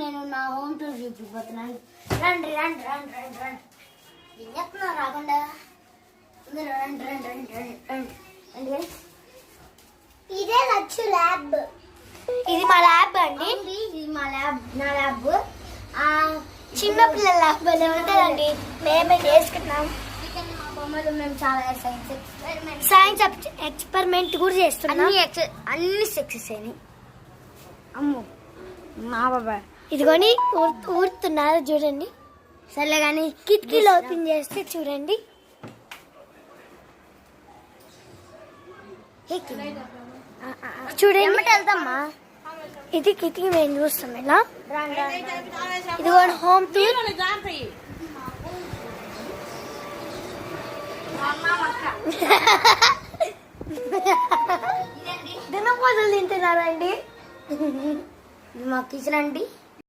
నేను నా home tour చూపిపోతున్నాను. రండి రండి రండి రండి రండి. ఏం చెప్తున్నారు రాకుండా? రండి రండి రండి రండి రండి రండి. ఇదే లచ్చు ల్యాబ్. ఇది మా ల్యాబ్ అండి. ఇది మా ల్యాబ్, నా ల్యాబ్. చిన్నపిల్లల ల్యాబ్ అని ఉంటుందండి. మేమే చేసుకున్నాం. మా బొమ్మలు మేము చాలా సైన్స్ ఎక్స్పెరిమెంట్ కూడా చేస్తున్నాం. అన్ని సక్సెస్ అయినాయి. అమ్మో మా బాబా ఇదిగోని ఊరుతున్నారు చూడండి. సర్లే కానీ కిటికీలు ఓపెన్ చేస్తే చూడండి. చూడండి వెళ్తామ్మా. ఇది కిటికీ మేము చూస్తాం ఇలా. ఇది కూడా హోమ్ టూర్. దినపోజలు తింటున్నారండి. మా కిచెన్ అండి.